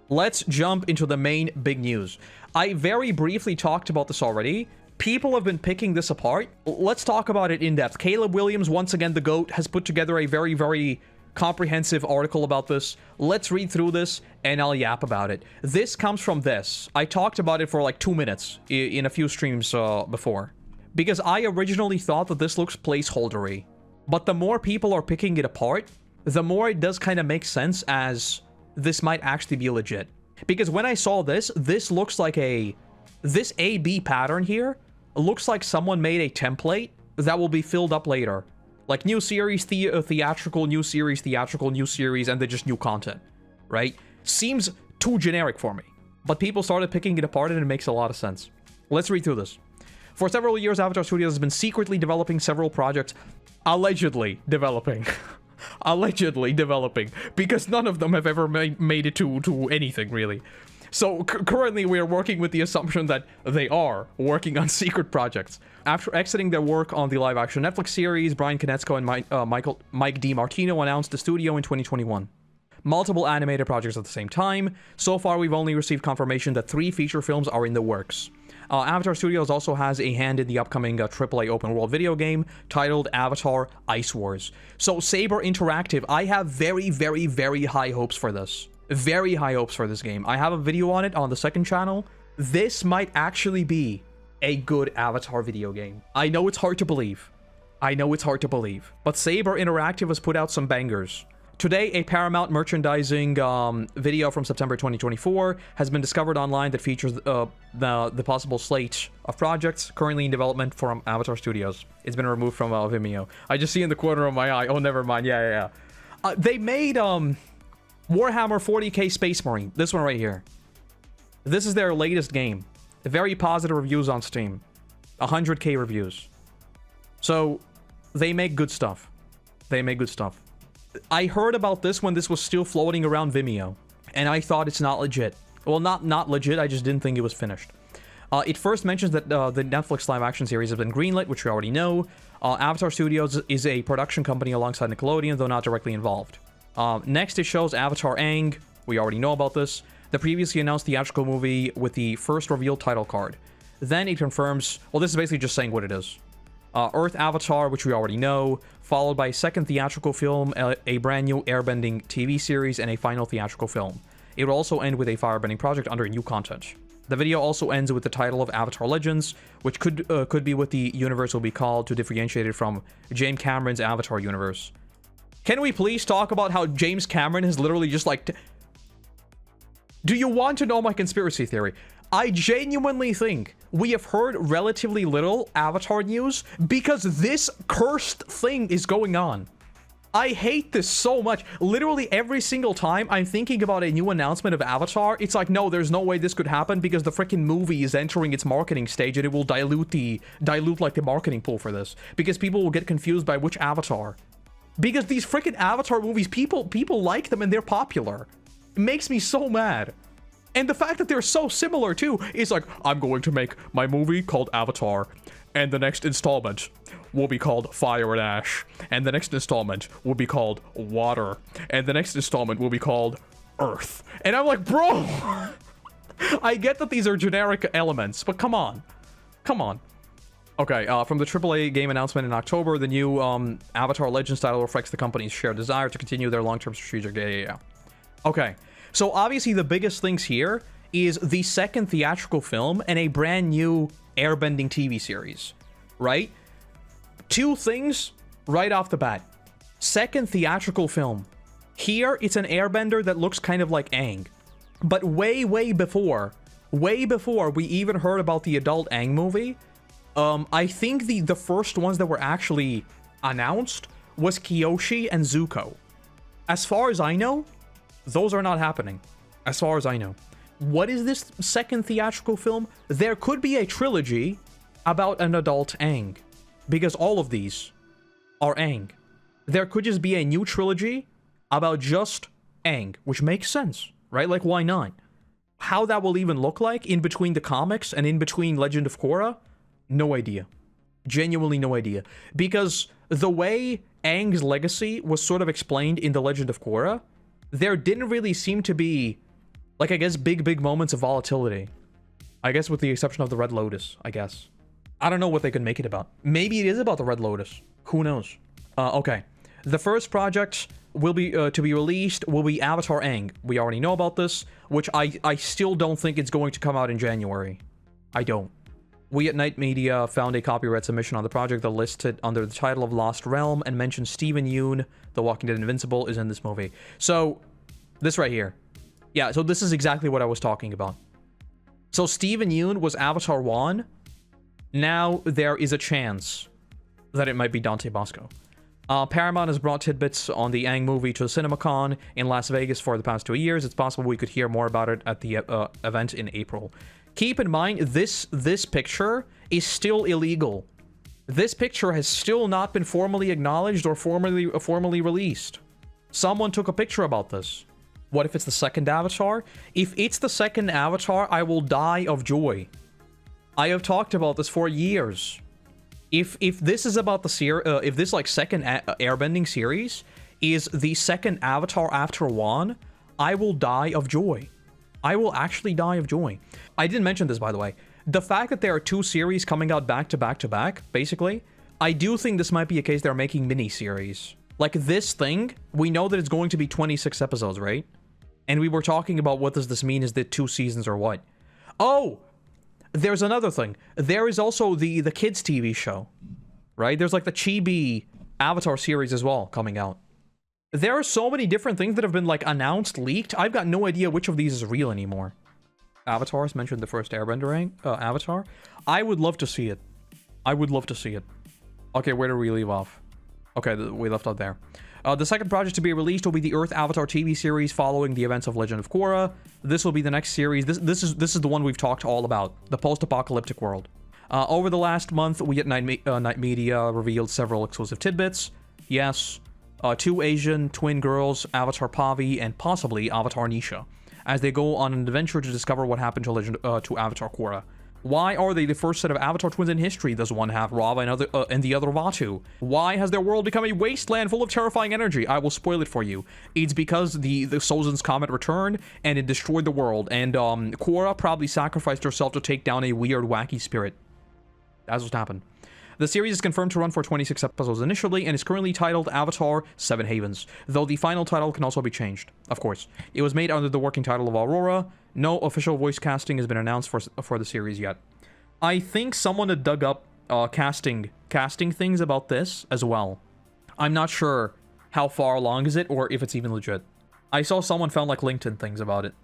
let's jump into the main big news. I very briefly talked about this already. People have been picking this apart. Let's talk about it in depth. Caleb Williams, once again the GOAT, has put together a very, very comprehensive article about this. Let's read through this and I'll yap about it. This comes from this. I talked about it for like 2 minutes in a few streams before. Because I originally thought that this looks placeholdery. But the more people are picking it apart, the more it does kind of make sense as this might actually be legit. Because when I saw this, this looks like this A-B pattern here looks like someone made a template that will be filled up later. Like new series, theatrical, new series, theatrical, new series, and then just new content, right? Seems too generic for me. But people started picking it apart and it makes a lot of sense. Let's read through this. For several years, Avatar Studios has been secretly developing several projects. Allegedly developing. Allegedly developing. Because none of them have ever made it to anything, really. So currently we are working with the assumption that they are working on secret projects. After exiting their work on the live-action Netflix series, Brian Konietzko and Mike DiMartino announced the studio in 2021. Multiple animated projects at the same time. So far, we've only received confirmation that 3 feature films are in the works. Avatar Studios also has a hand in the upcoming AAA open-world video game titled Avatar Ice Wars. So Saber Interactive, I have very, very, very high hopes for this. Very high hopes for this game. I have a video on it on the second channel. This might actually be a good Avatar video game. I know it's hard to believe. I know it's hard to believe. But Saber Interactive has put out some bangers. Today, a Paramount merchandising video from September 2024 has been discovered online that features the possible slate of projects currently in development from Avatar Studios. It's been removed from Vimeo. I just see in the corner of my eye. Oh, never mind. Yeah. They made Warhammer 40k Space Marine. This one right here. This is their latest game. Very positive reviews on Steam. 100k reviews. So, they make good stuff. They make good stuff. I heard about this when this was still floating around Vimeo, and I thought it's not legit. Well, not legit, I just didn't think it was finished. It first mentions that the Netflix live-action series has been greenlit, which we already know. Avatar Studios is a production company alongside Nickelodeon, though not directly involved. Next, it shows Avatar Aang. We already know about this. The previously announced theatrical movie with the first revealed title card. Then it confirms... Well, this is basically just saying what it is. Earth Avatar, which we already know, followed by a second theatrical film, a brand new airbending TV series, and a final theatrical film. It will also end with a firebending project under new content. The video also ends with the title of Avatar Legends, which could be what the universe will be called to differentiate it from James Cameron's Avatar universe. Can we please talk about how James Cameron has literally just like... Do you want to know my conspiracy theory? I genuinely think we have heard relatively little Avatar news because this cursed thing is going on. I hate this so much. Literally every single time I'm thinking about a new announcement of Avatar, it's like, no, there's no way this could happen because the freaking movie is entering its marketing stage and it will dilute like the marketing pool for this because people will get confused by which Avatar. Because these freaking Avatar movies, people like them and they're popular. It makes me so mad. And the fact that they're so similar, too, is like, I'm going to make my movie called Avatar, and the next installment will be called Fire and Ash, and the next installment will be called Water, and the next installment will be called Earth. And I'm like, bro! I get that these are generic elements, but come on. Come on. Okay, from the AAA game announcement in October, the new Avatar Legends title reflects the company's shared desire to continue their long-term strategic... Yeah. Okay. So obviously the biggest things here is the second theatrical film and a brand new airbending TV series, right? 2 things right off the bat. Second theatrical film. Here, it's an airbender that looks kind of like Aang. But way before we even heard about the adult Aang movie, I think the first ones that were actually announced was Kyoshi and Zuko. As far as I know, those are not happening, as far as I know. What is this second theatrical film? There could be a trilogy about an adult Aang, because all of these are Aang. There could just be a new trilogy about just Aang, which makes sense, right? Like, why not? How that will even look like in between the comics and in between Legend of Korra? No idea. Genuinely no idea. Because the way Aang's legacy was sort of explained in the Legend of Korra, there didn't really seem to be Like, I guess big moments of volatility. I guess with the exception of the Red Lotus, I guess. I don't know what they could make it about. Maybe it is about the Red Lotus. Who knows? Okay. The first project will be to be released will be Avatar Aang. We already know about this, which I still don't think it's going to come out in January. I don't. We at Night Media found a copyright submission on the project that listed under the title of Lost Realm and mentioned Steven Yeun, The Walking Dead Invincible, is in this movie. So, this right here. Yeah, so this is exactly what I was talking about. So Steven Yeun was Avatar 1. Now there is a chance that it might be Dante Bosco. Paramount has brought tidbits on the Aang movie to CinemaCon in Las Vegas for the past 2 years. It's possible we could hear more about it at the event in April. Keep in mind, this picture is still illegal. This picture has still not been formally acknowledged or formally released. Someone took a picture about this. What if it's the second Avatar? If it's the second Avatar, I will die of joy. I have talked about this for years. If this is about the if this like second airbending series is the second Avatar after one, I will die of joy. I will actually die of joy. I didn't mention this, by the way. The fact that there are 2 series coming out back to back to back, basically, I do think this might be a case they're making mini-series. Like this thing, we know that it's going to be 26 episodes, right? And we were talking about what does this mean, is that 2 seasons or what? Oh! There's another thing. There is also the kids TV show, right? There's like the Chibi Avatar series as well coming out. There are so many different things that have been like announced, leaked. I've got no idea which of these is real anymore. Avatars mentioned the first Airbender Avatar. I would love to see it. I would love to see it. Okay, where do we leave off? Okay, we left off there. The second project to be released will be the Earth Avatar TV series following the events of Legend of Korra. This will be the next series. This is the one we've talked all about, the post-apocalyptic world. Over the last month, we at Night Media revealed several exclusive tidbits. Yes, 2 Asian twin girls, Avatar Pavi and possibly Avatar Nisha, as they go on an adventure to discover what happened to Avatar Korra. Why are they the first set of Avatar twins in history? Does one have Rava and the other Vatu? Why has their world become a wasteland full of terrifying energy? I will spoil it for you. It's because the Sozan's comet returned and it destroyed the world, and Korra probably sacrificed herself to take down a weird, wacky spirit. That's what happened. The series is confirmed to run for 26 episodes initially and is currently titled Avatar 7 Havens, though the final title can also be changed, of course. It was made under the working title of Aurora. No official voice casting has been announced for the series yet. I think someone had dug up casting things about this as well. I'm not sure how far along is it or if it's even legit. I saw someone found like LinkedIn things about it.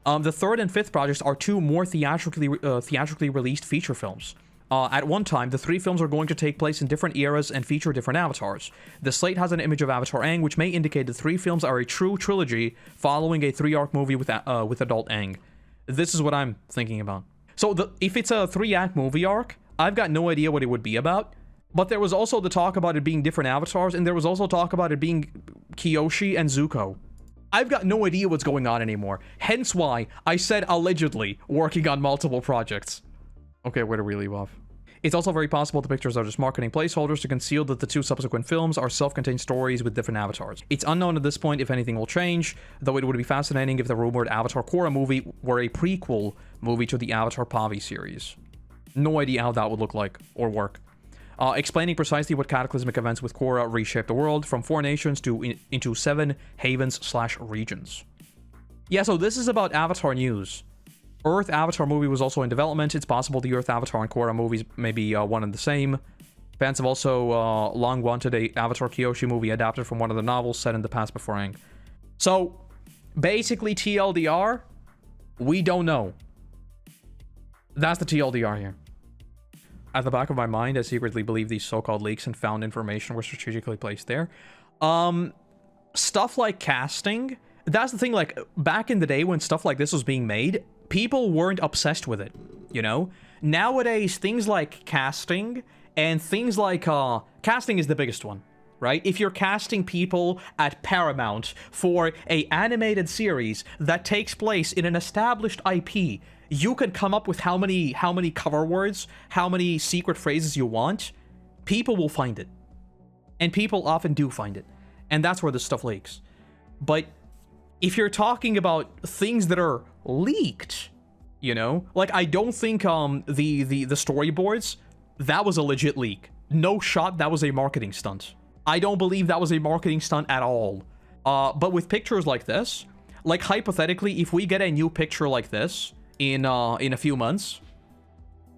The third and fifth projects are 2 more theatrically released feature films. At one time, the 3 films are going to take place in different eras and feature different avatars. The slate has an image of Avatar Aang, which may indicate the 3 films are a true trilogy following a 3-arc movie with adult Aang. This is what I'm thinking about. So if it's a 3-act movie arc, I've got no idea what it would be about. But there was also the talk about it being different avatars, and there was also talk about it being Kyoshi and Zuko. I've got no idea what's going on anymore. Hence why I said allegedly working on multiple projects. Okay, where do we leave off? It's also very possible the pictures are just marketing placeholders to conceal that the 2 subsequent films are self-contained stories with different avatars. It's unknown at this point if anything will change, though it would be fascinating if the rumored Avatar Korra movie were a prequel movie to the Avatar Pavi series. No idea how that would look like or work. Explaining precisely what cataclysmic events with Korra reshaped the world from 4 nations into 7 havens/regions. Yeah, so this is about Avatar news. Earth Avatar movie was also in development. It's possible the Earth Avatar and Korra movies may be one and the same. Fans have also long wanted a Avatar Kyoshi movie adapted from one of the novels set in the past before Aang. So, basically TLDR, we don't know. That's the TLDR here. At the back of my mind, I secretly believe these so-called leaks and found information were strategically placed there. Stuff like casting, that's the thing, like, back in the day when stuff like this was being made, people weren't obsessed with it, you know? Nowadays, things like casting and things like, casting is the biggest one, right? If you're casting people at Paramount for a animated series that takes place in an established IP, you can come up with how many cover words, how many secret phrases you want. People will find it. And people often do find it. And that's where this stuff leaks. But if you're talking about things that are leaked, you know, like I don't think the storyboards, that was a legit leak. No shot, that was a marketing stunt. I don't believe that was a marketing stunt at all. But with pictures like this, like hypothetically, if we get a new picture like this in a few months,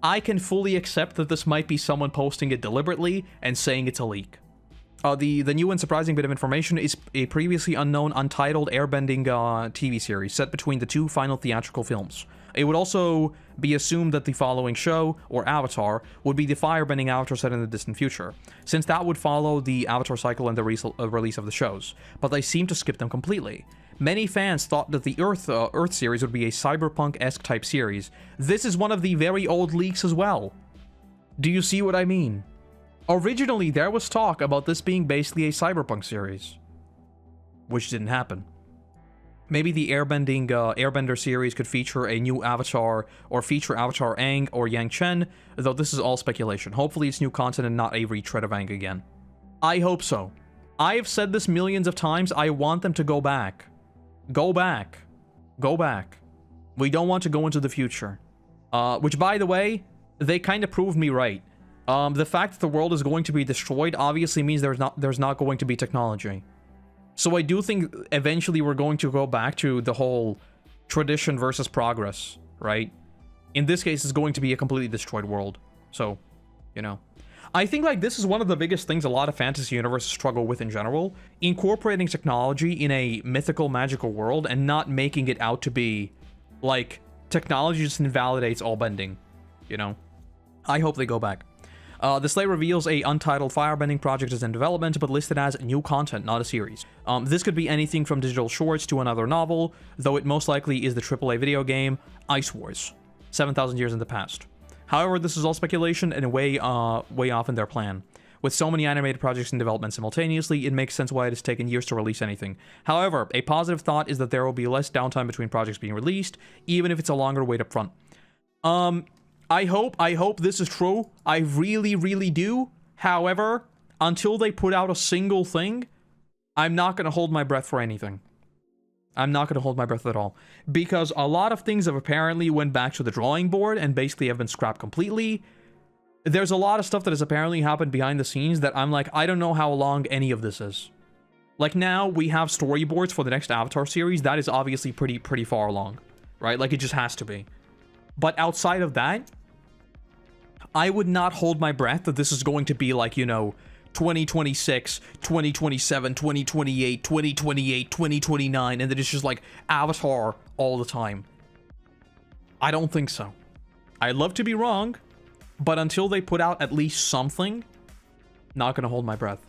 I can fully accept that this might be someone posting it deliberately and saying it's a leak. The new and surprising bit of information is a previously unknown untitled airbending TV series set between the two final theatrical films. It would also be assumed that the following show, or Avatar, would be the firebending Avatar set in the distant future, since that would follow the Avatar cycle and the release of the shows, but they seem to skip them completely. Many fans thought that the Earth series would be a cyberpunk-esque type series. This is one of the very old leaks as well. Do you see what I mean? Originally, there was talk about this being basically a cyberpunk series, which didn't happen. Maybe the Airbender series could feature a new Avatar, or feature Avatar Aang or Yang Chen, though this is all speculation. Hopefully it's new content and not a retread of Aang again. I hope so. I have said this millions of times, I want them to go back. Go back. Go back. We don't want to go into the future. Which, by the way, they kind of proved me right. The fact that the world is going to be destroyed obviously means there's not going to be technology. So I do think eventually we're going to go back to the whole tradition versus progress, right? In this case, it's going to be a completely destroyed world. So, you know. I think like this is one of the biggest things a lot of fantasy universes struggle with in general. Incorporating technology in a mythical, magical world and not making it out to be like technology just invalidates all bending, you know? I hope they go back. The slate reveals a untitled firebending project is in development, but listed as new content, not a series. This could be anything from digital shorts to another novel, though it most likely is the AAA video game Ice Wars, 7,000 years in the past. However, this is all speculation and way off in their plan. With so many animated projects in development simultaneously, it makes sense why it has taken years to release anything. However, a positive thought is that there will be less downtime between projects being released, even if it's a longer wait up front. I hope this is true. I really, really do. However, until they put out a single thing, I'm not going to hold my breath for anything. I'm not going to hold my breath at all. Because a lot of things have apparently went back to the drawing board and basically have been scrapped completely. There's a lot of stuff that has apparently happened behind the scenes that I'm like, I don't know how long any of this is. Like now, we have storyboards for the next Avatar series. That is obviously pretty far along, right? Like it just has to be. But outside of that, I would not hold my breath that this is going to be like, you know, 2026, 2027, 2028, 2028, 2029, and that it's just like Avatar all the time. I don't think so. I'd love to be wrong, but until they put out at least something, not gonna hold my breath.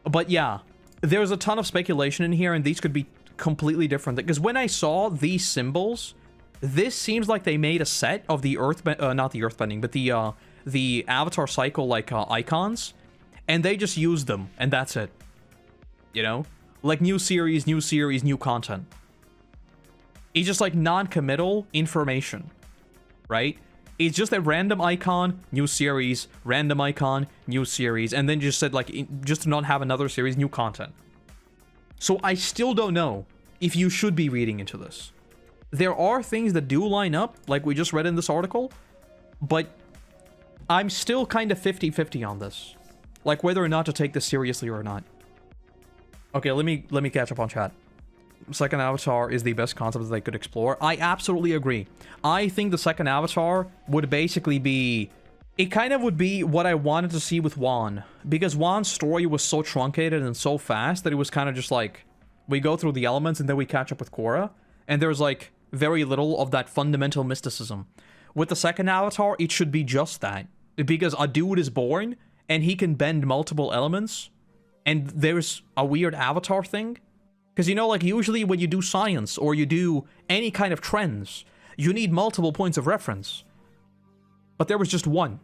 But yeah, there's a ton of speculation in here, and these could be completely different. Because when I saw these symbols, this seems like they made a set of the not the earthbending, but the Avatar cycle like icons, and they just used them, and that's it. You know, like new series, new content. It's just like non-committal information, right? It's just a random icon, new series, random icon, new series, and then just said like just to not have another series, new content. So I still don't know if you should be reading into this. There are things that do line up, like we just read in this article, but I'm still kind of 50-50 on this. Like whether or not to take this seriously or not. Okay, let me catch up on chat. Second Avatar is the best concept that they could explore. I absolutely agree. I think the second Avatar would basically be... It kind of would be what I wanted to see with Wan. Because Wan's story was so truncated and so fast that it was kind of just like... We go through the elements and then we catch up with Korra. And there's like very little of that fundamental mysticism. With the second Avatar, it should be just that. Because a dude is born and he can bend multiple elements. And there's a weird Avatar thing. Because, you know, like, usually when you do science or you do any kind of trends, you need multiple points of reference. But there was just one.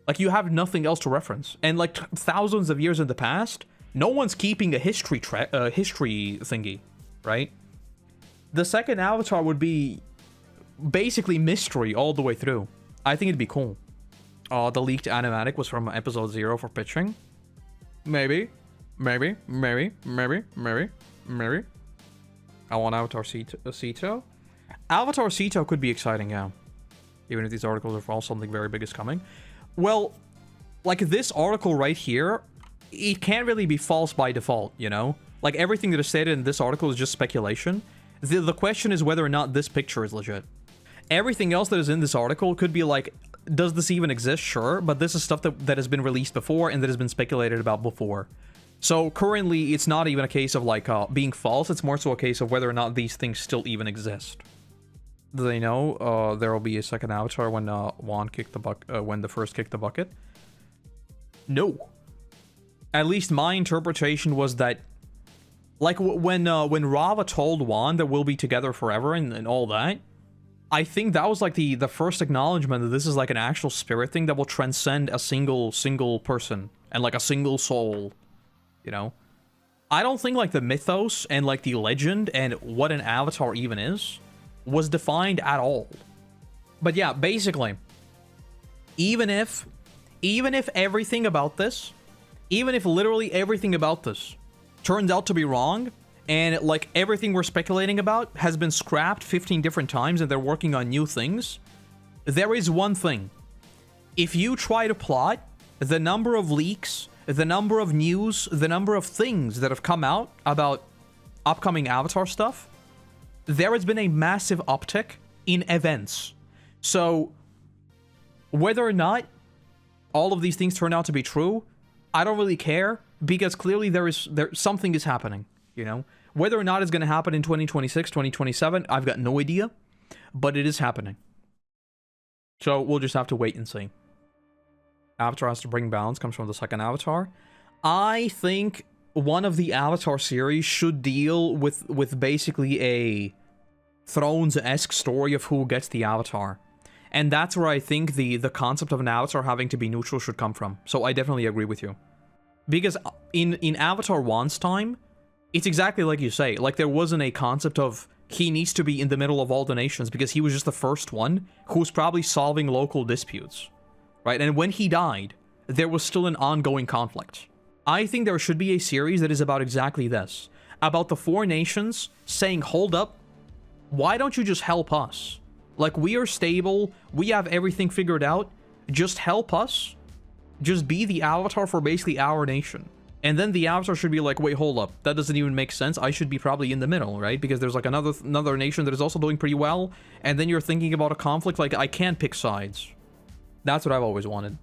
Like, you have nothing else to reference. And, like, thousands of years in the past, no one's keeping a history thingy, right? The second Avatar would be basically mystery all the way through. I think it'd be cool. The leaked animatic was from episode 0 for pitching. Maybe. I want Avatar Sito. Avatar Sito could be exciting, yeah. Even if these articles are false, something very big is coming. Well, like this article right here, it can't really be false by default, you know? Like everything that is stated in this article is just speculation. The question is whether or not this picture is legit. Everything else that is in this article could be like, does this even exist? Sure, but this is stuff that has been released before and that has been speculated about before. So currently, it's not even a case of like being false. It's more so a case of whether or not these things still even exist. Do they know there will be a second avatar when Juan kicked the when the first kicked the bucket? No. At least my interpretation was that, like when Rava told Juan that we'll be together forever and all that, I think that was like the first acknowledgement that this is like an actual spirit thing that will transcend a single person and like a single soul. You know, I don't think like the mythos and like the legend and what an avatar even is was defined at all. But yeah, basically, even if everything about this, even if literally everything about this turns out to be wrong, and like everything we're speculating about has been scrapped 15 different times and they're working on new things, there is one thing. If you try to plot the number of leaks, the number of news, the number of things that have come out about upcoming Avatar stuff, there has been a massive uptick in events. So, whether or not all of these things turn out to be true, I don't really care, because clearly something is happening, you know? Whether or not it's going to happen in 2026, 2027, I've got no idea, but it is happening. So, we'll just have to wait and see. Avatar has to bring balance, comes from the second Avatar. I think one of the Avatar series should deal with basically a Thrones-esque story of who gets the Avatar. And that's where I think the concept of an Avatar having to be neutral should come from. So I definitely agree with you. Because in Avatar 1's time, it's exactly like you say. Like, there wasn't a concept of he needs to be in the middle of all the nations because he was just the first one who was probably solving local disputes. Right? And when he died, there was still an ongoing conflict. I think there should be a series that is about exactly this. About the four nations saying, hold up, why don't you just help us? Like, we are stable, we have everything figured out, just help us. Just be the Avatar for basically our nation. And then the Avatar should be like, wait, hold up, that doesn't even make sense. I should be probably in the middle, right? Because there's like another nation that is also doing pretty well, and then you're thinking about a conflict. Like, I can't pick sides. That's what I've always wanted.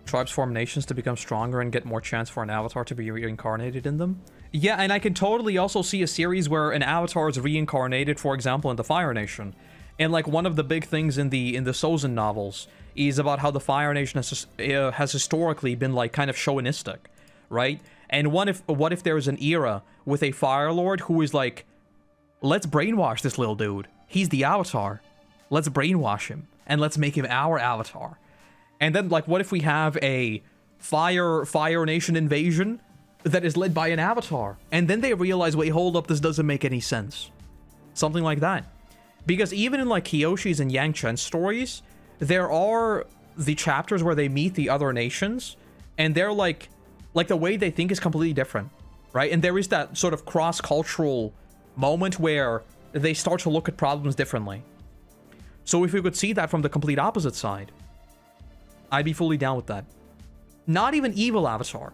Tribes form nations to become stronger and get more chance for an Avatar to be reincarnated in them. Yeah, and I can totally also see a series where an Avatar is reincarnated, for example, in the Fire Nation. And like one of the big things in the Sozin novels is about how the Fire Nation has historically been like kind of chauvinistic, right? And what if there is an era with a Fire Lord who is like, let's brainwash this little dude. He's the Avatar. Let's brainwash him. And let's make him our Avatar. And then, like, what if we have a Fire Nation invasion that is led by an Avatar? And then they realize, wait, hold up, this doesn't make any sense. Something like that. Because even in, like, Kyoshi's and Yang Chen's stories, there are the chapters where they meet the other nations, and they're, like the way they think is completely different, right? And there is that sort of cross-cultural moment where they start to look at problems differently. So if we could see that from the complete opposite side, I'd be fully down with that. Not even evil Avatar.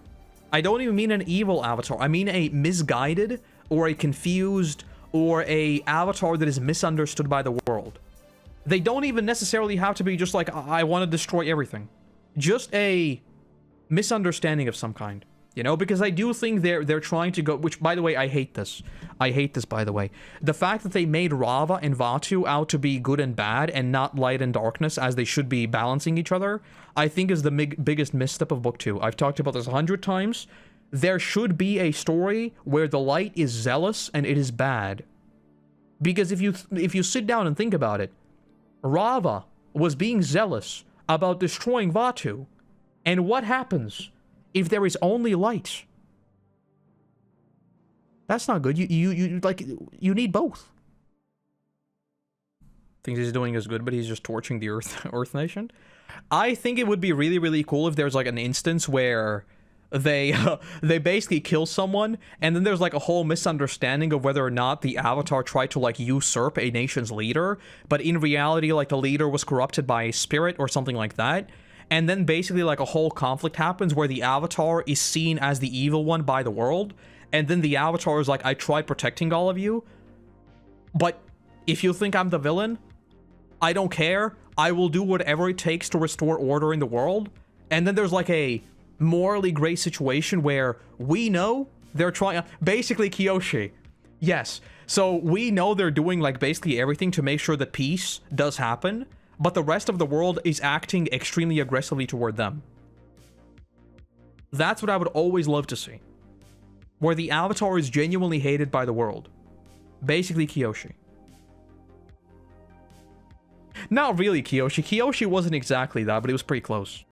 I don't even mean an evil Avatar. I mean a misguided or a confused or a Avatar that is misunderstood by the world. They don't even necessarily have to be just like, I want to destroy everything. Just a misunderstanding of some kind. You know, because I do think they're trying to go, which, by the way, I hate this. I hate this, by the way. The fact that they made Rava and Vatu out to be good and bad and not light and darkness as they should be balancing each other, I think is the biggest misstep of Book 2. I've talked about this 100 times. There should be a story where the light is zealous and it is bad. Because if you sit down and think about it, Rava was being zealous about destroying Vatu. And what happens if there is only light? That's not good. You need both. Thinks he's doing is good, but he's just torching the Earth Nation. I think it would be really, really cool if there's like an instance where they they basically kill someone, and then there's like a whole misunderstanding of whether or not the Avatar tried to like usurp a nation's leader, but in reality like the leader was corrupted by a spirit or something like that. And then basically like a whole conflict happens where the Avatar is seen as the evil one by the world, and then the Avatar is like, I tried protecting all of you, but if you think I'm the villain, I don't care. I will do whatever it takes to restore order in the world. And then there's like a morally gray situation where we know they're trying, basically Kyoshi. Yes. So we know they're doing like basically everything to make sure that peace does happen, but the rest of the world is acting extremely aggressively toward them. That's what I would always love to see. Where the Avatar is genuinely hated by the world. Basically Kyoshi. Not really Kyoshi. Kyoshi wasn't exactly that, but it was pretty close.